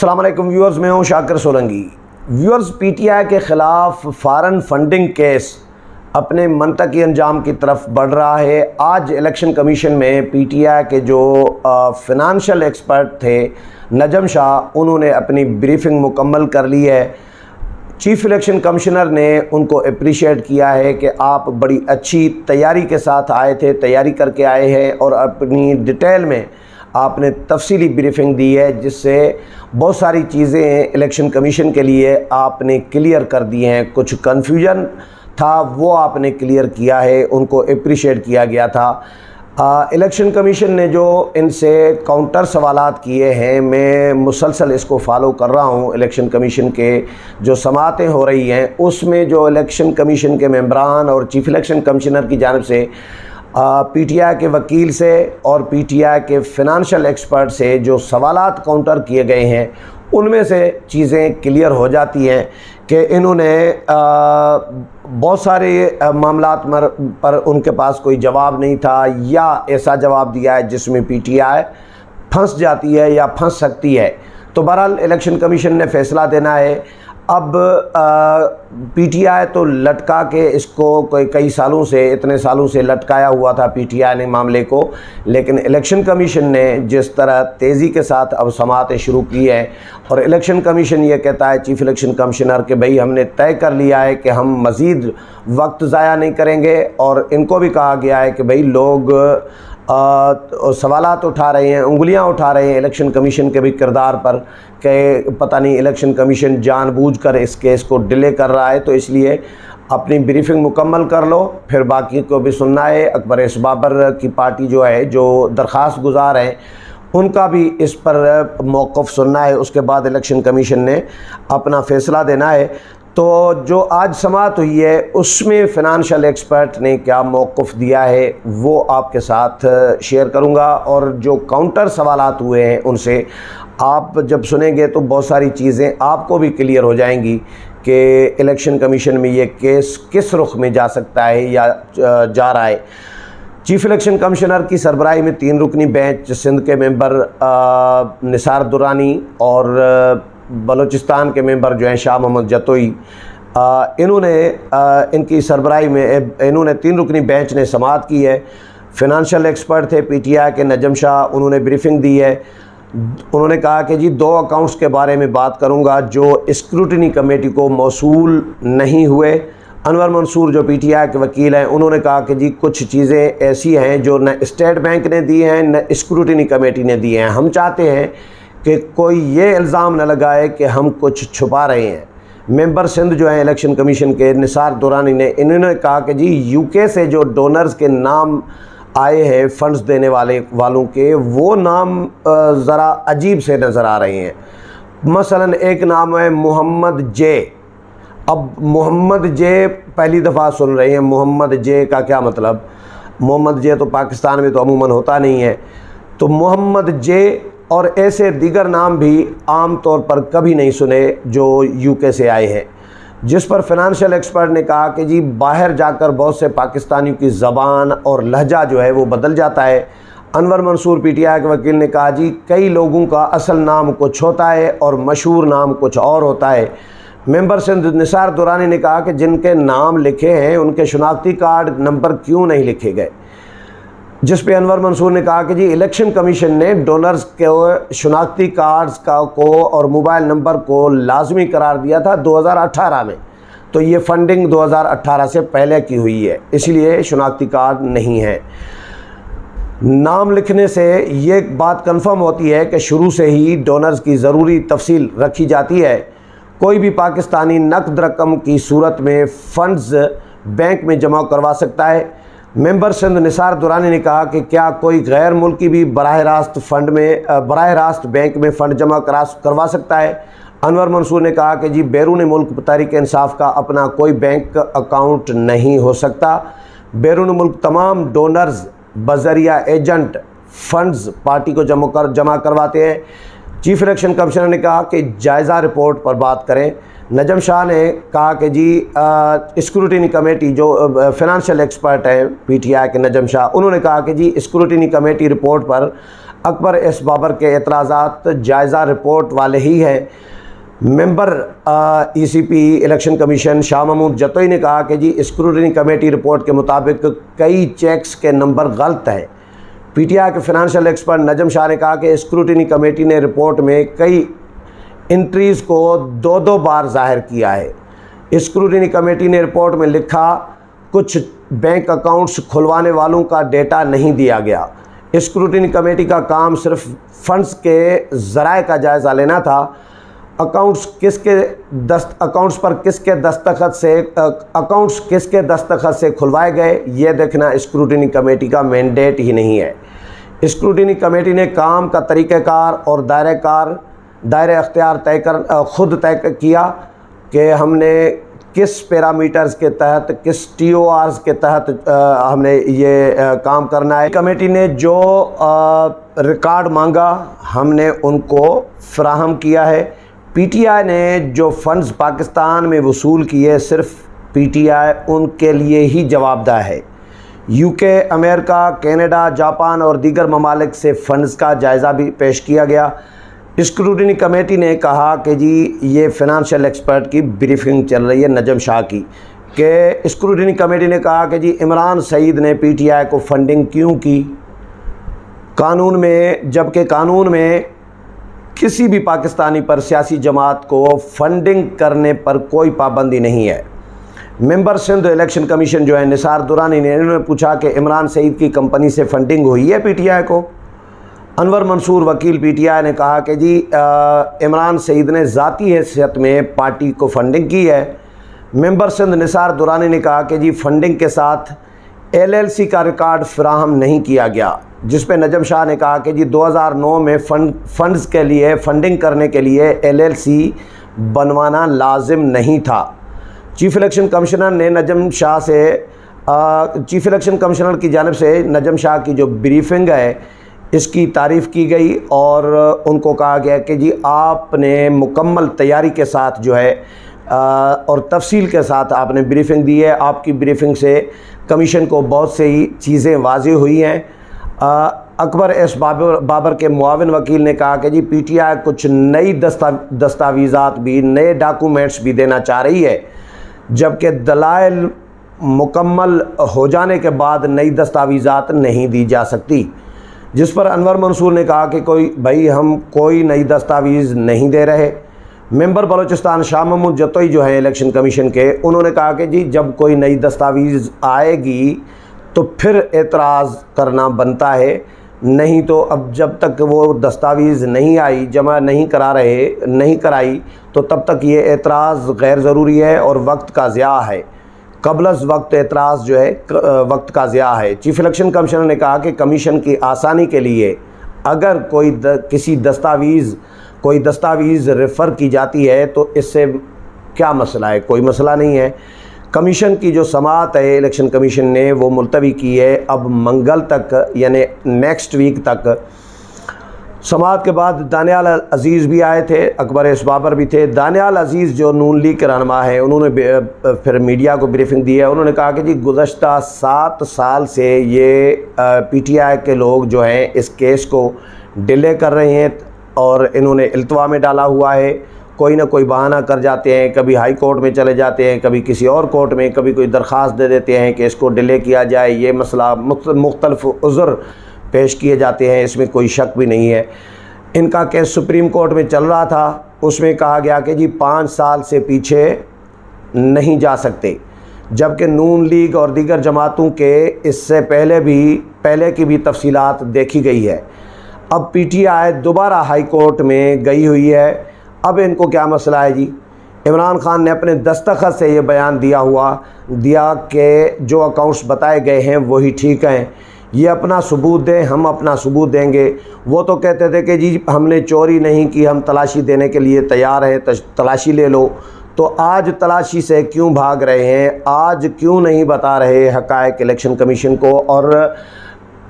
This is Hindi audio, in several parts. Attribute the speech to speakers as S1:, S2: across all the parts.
S1: अस्सलाम वालेकुम व्यूअर्स, मैं हूं शाकिर सोलंकी। व्यूअर्स, पीटीआई के ख़िलाफ़ फ़ॉरेन फंडिंग केस अपने मंतकी अंजाम की तरफ बढ़ रहा है। आज इलेक्शन कमीशन में पीटीआई के जो फ़िनांशियल एक्सपर्ट थे नजम शाह, उन्होंने अपनी ब्रीफिंग मुकम्मल कर ली है। चीफ़ इलेक्शन कमिश्नर ने उनको अप्रिशिएट किया है कि आप बड़ी अच्छी तैयारी के साथ आए थे, तैयारी करके आए हैं और अपनी डिटेल में आपने तफसीली ब्रीफिंग दी है, जिससे बहुत सारी चीज़ें इलेक्शन कमीशन के लिए आपने क्लियर कर दी हैं। कुछ कन्फ्यूजन था वो आपने क्लियर किया है, उनको अप्रिशिएट किया गया था। इलेक्शन कमीशन ने जो इनसे काउंटर सवालात किए हैं, मैं मुसलसल इसको फॉलो कर रहा हूँ। इलेक्शन कमीशन के जो समातें हो रही हैं उसमें जो इलेक्शन कमीशन के मेंबरान और चीफ़ इलेक्शन कमिश्नर की जानिब से पीटीआई के वकील से और पीटीआई के फ़िनांशियल एक्सपर्ट से जो सवालात काउंटर किए गए हैं, उनमें से चीज़ें क्लियर हो जाती हैं कि इन्होंने बहुत सारे मामलात पर उनके पास कोई जवाब नहीं था, या ऐसा जवाब दिया है जिसमें पीटीआई फंस जाती है या फंस सकती है। तो बहरहाल इलेक्शन कमीशन ने फ़ैसला देना है। अब पीटीआई तो लटका के इसको कई सालों से, इतने सालों से लटकाया हुआ था पीटीआई ने मामले को, लेकिन इलेक्शन कमीशन ने जिस तरह तेज़ी के साथ अब समातें शुरू की है और इलेक्शन कमीशन ये कहता है चीफ़ इलेक्शन कमिश्नर के भाई हमने तय कर लिया है कि हम मज़ीद वक्त ज़ाया नहीं करेंगे, और इनको भी कहा गया है कि भाई लोग सवालात उठा रहे हैं, उंगलियां उठा रहे हैं इलेक्शन कमीशन के भी किरदार पर कि पता नहीं इलेक्शन कमीशन जानबूझकर इस केस को डिले कर रहा है, तो इसलिए अपनी ब्रीफिंग मुकम्मल कर लो, फिर बाकी को भी सुनना है। अकबर एस बाबर की पार्टी जो है, जो दरख्वास्त गुजार हैं, उनका भी इस पर मौक़िफ़ सुनना है। उसके बाद इलेक्शन कमीशन ने अपना फ़ैसला देना है। तो जो आज समाअत हुई है उसमें फ़िनांशियल एक्सपर्ट ने क्या मौक़िफ़ दिया है वो आपके साथ शेयर करूंगा, और जो काउंटर सवालात हुए हैं उनसे आप जब सुनेंगे तो बहुत सारी चीज़ें आपको भी क्लियर हो जाएंगी कि इलेक्शन कमीशन में ये केस किस रुख में जा सकता है या जा रहा है। चीफ़ इलेक्शन कमिश्नर की सरबराही में 3 रुकनी बेंच सिंध के मेंबर निसार दुरानी और बलूचिस्तान के मेंबर जो हैं शाह मोहम्मद जतोई, इन्होंने इनकी सरबराही में इन्होंने 3 रुकनी बेंच ने समाअत की है। फ़िनांशियल एक्सपर्ट थे पीटीआई के नजम शाह, उन्होंने ब्रीफिंग दी है। उन्होंने कहा कि जी 2 अकाउंट्स के बारे में बात करूंगा जो स्क्रूटनी कमेटी को मौसूल नहीं हुए। अनवर मंसूर जो पीटीआई के वकील हैं, उन्होंने कहा कि जी कुछ चीज़ें ऐसी हैं जो न स्टेट बैंक ने दी हैं न स्क्रूटनी कमेटी ने दी हैं। हम चाहते हैं कि कोई ये इल्ज़ाम न लगाए कि हम कुछ छुपा रहे हैं। मेंबर सिंध जो है इलेक्शन कमीशन के निसार दुरानी ने इन्होंने कहा कि जी यूके से जो डोनर्स के नाम आए हैं फंड्स देने वालों के, वो नाम ज़रा अजीब से नज़र आ रहे हैं। मसलन एक नाम है मोहम्मद जे। अब मोहम्मद जे पहली दफ़ा सुन रहे हैं, मोहम्मद जे का क्या मतलब? मोहम्मद जे तो पाकिस्तान में तो अमूमन होता नहीं है। तो मोहम्मद जे और ऐसे दीगर नाम भी आम तौर पर कभी नहीं सुने जो यूके से आए हैं, जिस पर फ़िनांशियल एक्सपर्ट ने कहा कि जी बाहर जाकर बहुत से पाकिस्तानियों की ज़बान और लहजा जो है वो बदल जाता है। अनवर मंसूर पीटीआई के वकील ने कहा जी कई लोगों का असल नाम कुछ होता है और मशहूर नाम कुछ और होता है। मेंबर सिंध निसार दुरानी ने कहा कि जिनके नाम लिखे हैं उनके शनाख्ती कार्ड नंबर क्यों नहीं लिखे गए, जिस पे अनवर मंसूर ने कहा कि जी इलेक्शन कमीशन ने डोनर्स के शनाख्ती कार्ड्स को और मोबाइल नंबर को लाजमी करार दिया था 2018 में, तो ये फंडिंग 2018 से पहले की हुई है, इसलिए शनाख्ती कार्ड नहीं है। नाम लिखने से ये बात कंफर्म होती है कि शुरू से ही डोनर्स की ज़रूरी तफसील रखी जाती है। कोई भी पाकिस्तानी नकद रकम की सूरत में फ़ंड्स बैंक में जमा करवा सकता है। मेंबर सिंध निसार दुरानी ने कहा कि क्या कोई गैर मुल्की भी बराह रास्त बैंक में फ़ंड जमा करवा सकता है? अनवर मंसूर ने कहा कि जी बैरून मुल्क तहरीक इंसाफ का अपना कोई बैंक अकाउंट नहीं हो सकता। बैरून मुल्क तमाम डोनर्स बजरिया एजेंट फ़ंड्स पार्टी को जमा करवाते हैं। चीफ़ इलेक्शन कमिश्नर ने कहा कि जायज़ा रिपोर्ट पर बात करें। नजम शाह ने कहा कि जी स्क्रूटनी कमेटी जो फ़िनांशियल एक्सपर्ट हैं पीटीआई के नजम शाह, उन्होंने कहा कि जी स्क्रूटनी कमेटी रिपोर्ट पर अकबर एस बाबर के एतराज़ात जायज़ा रिपोर्ट वाले ही हैं। Member ECP election commission Shah Mahmood Jatoi ने कहा कि जी स्क्रूटनी कमेटी रिपोर्ट के मुताबिक कई चेक्स के नंबर गलत हैं। PTI के फाइनेंशियल एक्सपर्ट नजम शाह ने कहा कि स्क्रूटनी कमेटी ने रिपोर्ट में कई एंट्रीज़ को दो बार जाहिर किया है। स्क्रूटनी कमेटी ने रिपोर्ट में लिखा कुछ बैंक अकाउंट्स खुलवाने वालों का डेटा नहीं दिया गया। स्क्रूटनी कमेटी का काम सिर्फ फंड्स के ज़राए का जायज़ा लेना था। अकाउंट्स पर किसके दस्तखत से खुलवाए गए ये देखना स्क्रूटनी कमेटी का मैंडेट ही नहीं है। स्क्रूटनी कमेटी ने काम का तरीक़ाकार और दायरे अख्तियार खुद तय किया कि हमने किस पैरामीटर्स के तहत, किस TORs के तहत हमने ये काम करना है। कमेटी ने जो रिकॉर्ड मांगा हमने उनको फराहम किया है। PTI ने जो फ़ंड्स पाकिस्तान में वसूल किए सिर्फ PTI उनके लिए ही जवाबदेह है। UK, अमेरिका, कनाडा, जापान और दीगर ममालिक से फ़ंड्स का जायज़ा भी पेश किया गया। स्क्रूटनी कमेटी ने कहा कि जी ये फाइनेंशियल एक्सपर्ट की ब्रीफिंग चल रही है नजम शाह की, कि स्क्रूटनी कमेटी ने कहा कि जी इमरान सईद ने PTI को फंडिंग क्यों की कानून में, जबकि कानून में किसी भी पाकिस्तानी पर सियासी जमात को फंडिंग करने पर कोई पाबंदी नहीं है। मेंबर सिंध इलेक्शन कमीशन जो है निसार दुरानी ने इन्होंने पूछा कि इमरान सईद की कंपनी से फंडिंग हुई है PTI को। अनवर मंसूर वकील PTI ने कहा कि जी इमरान सईद ने ज़ाती हैसियत में पार्टी को फंडिंग की है। मेंबर सिंध निसार दुरानी ने कहा कि जी फंडिंग के साथ LLC का रिकॉर्ड फराहम नहीं किया गया, जिस पे नजम शाह ने कहा कि जी 2009 में फंड्स के लिए फंडिंग करने के लिए LLC बनवाना लाजिम नहीं था। चीफ इलेक्शन कमिश्नर ने चीफ इलेक्शन कमिश्नर की जानिब से नजम शाह की जो ब्रीफिंग है इसकी तारीफ़ की गई और उनको कहा गया कि जी आपने मुकम्मल तैयारी के साथ जो है और तफसील के साथ आपने ब्रीफिंग दी है। आपकी ब्रीफिंग से कमीशन को बहुत सी चीज़ें वाज़ेह हुई हैं। अकबर एस बाबर के मुआविन वकील ने कहा कि जी PTI कुछ नई दस्तावेज़ात भी, नए डॉक्यूमेंट्स भी देना चाह रही है, जबकि दलाइल मुकम्मल हो जाने के बाद नई दस्तावेज़ात नहीं दी जा सकती। जिस पर अनवर मंसूर ने कहा कि हम कोई नई दस्तावेज़ नहीं दे रहे। मेंबर बलूचिस्तान शाह महमूद जतोई जो है इलेक्शन कमीशन के, उन्होंने कहा कि जी जब कोई नई दस्तावेज़ आएगी तो फिर एतराज़ करना बनता है, नहीं तो अब जब तक वो दस्तावेज़ नहीं आई, जमा नहीं कराई तो तब तक ये एतराज़ गैर ज़रूरी है और वक्त का ज़िया है। कबलज़ वक्त एतराज़ जो है वक्त का ज़िया है। चीफ इलेक्शन कमिश्नर ने कहा कि कमीशन की आसानी के लिए अगर कोई दस्तावेज़ रेफ़र की जाती है तो इससे क्या मसला है, कोई मसला नहीं है। कमीशन की जो समाअत है इलेक्शन कमीशन ने वो मुलतवी की है अब मंगल तक, यानी नेक्स्ट वीक तक। समाअत के बाद दानियाल अजीज़ भी आए थे, अकबर एस बाबर भी थे। दानियाल अजीज़ जो नून लीग के रहनुमा है, उन्होंने फिर मीडिया को ब्रीफिंग दी है। उन्होंने कहा कि जी गुज़श्ता 7 साल से ये PTI के लोग जो हैं इस केस को डिले कर रहे हैं और इन्होंने इल्तवा में डाला हुआ है। कोई ना कोई बहाना कर जाते हैं, कभी हाई कोर्ट में चले जाते हैं, कभी किसी और कोर्ट में, कभी कोई दरख्वास्त दे देते हैं कि इसको डिले किया जाए। ये मसला मुख्तलिफ उज़्र पेश किए जाते हैं, इसमें कोई शक भी नहीं है। इनका केस सुप्रीम कोर्ट में चल रहा था, उसमें कहा गया कि जी 5 साल से पीछे नहीं जा सकते, जबकि नून लीग और दीगर जमातों के इससे पहले की भी तफसीलात देखी गई है। अब PTI दोबारा हाई कोर्ट में गई हुई है। अब इनको क्या मसला है जी? इमरान खान ने अपने दस्तखत से ये बयान दिया कि जो अकाउंट्स बताए गए हैं वही ठीक हैं, ये अपना सबूत दें, हम अपना सबूत देंगे। वो तो कहते थे कि जी हमने चोरी नहीं की, हम तलाशी देने के लिए तैयार हैं, तलाशी ले लो। तो आज तलाशी से क्यों भाग रहे हैं? आज क्यों नहीं बता रहे हक़ाइक़ इलेक्शन कमीशन को? और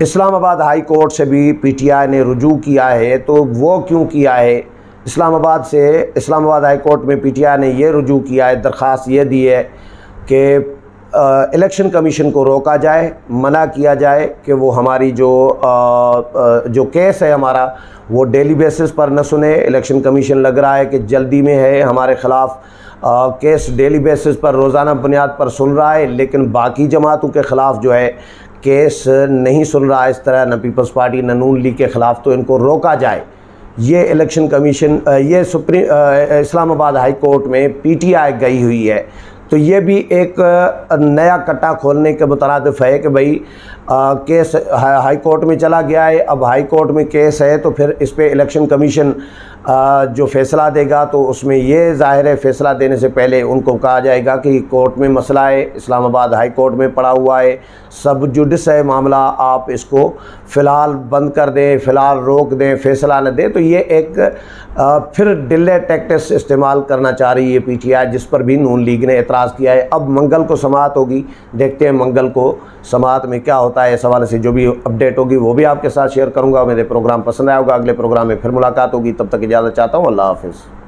S1: इस्लामाबाद हाई कोर्ट से भी PTI ने रुजू किया है, तो वो क्यों किया है? इस्लामाबाद हाई कोर्ट में PTI ने ये रुजू किया है, दरख्वास्त ये दी है कि इलेक्शन कमीशन को रोका जाए, मना किया जाए कि वो हमारी जो केस है हमारा वो डेली बेसिस पर न सुने। इलेक्शन कमीशन लग रहा है कि जल्दी में है, हमारे ख़िलाफ़ केस डेली बेसिस पर रोज़ाना बुनियाद पर सुन रहा है, लेकिन बाकी जमातों के ख़िलाफ़ जो है केस नहीं सुन रहा है इस तरह, न पीपल्स पार्टी न नून लीग के ख़िलाफ़। तो इनको रोका जाए। ये इलेक्शन कमीशन ये इस्लामाबाद हाई कोर्ट में पीटीआई गई हुई है, तो ये भी एक नया कट्टा खोलने के मुतरादिफ है कि भाई केस हाई कोर्ट में चला गया है, अब हाई कोर्ट में केस है तो फिर इस पे इलेक्शन कमीशन जो फ़ैसला देगा तो उसमें ये ज़ाहिर है फ़ैसला देने से पहले उनको कहा जाएगा कि कोर्ट में मसला है, इस्लामाबाद हाई कोर्ट में पड़ा हुआ है, सब जुडिस है मामला, आप इसको फ़िलहाल बंद कर दें, फ़िलहाल रोक दें, फ़ैसला न दें। तो ये एक फिर डिले टैक्टिक्स इस्तेमाल करना चाह रही है पीटीआई, जिस पर भी नून लीग ने एतराज़ किया है। अब मंगल को समाअत होगी, देखते हैं मंगल को समाअत में क्या होता है। इस हवाले से जो भी अपडेट होगी वो भी आपके साथ शेयर करूँगा। मेरे प्रोग्राम पसंद आया होगा, अगले प्रोग्राम में फिर मुलाकात होगी। तब तक इजाज़त चाहता हूँ। अल्लाह हाफ़िज़।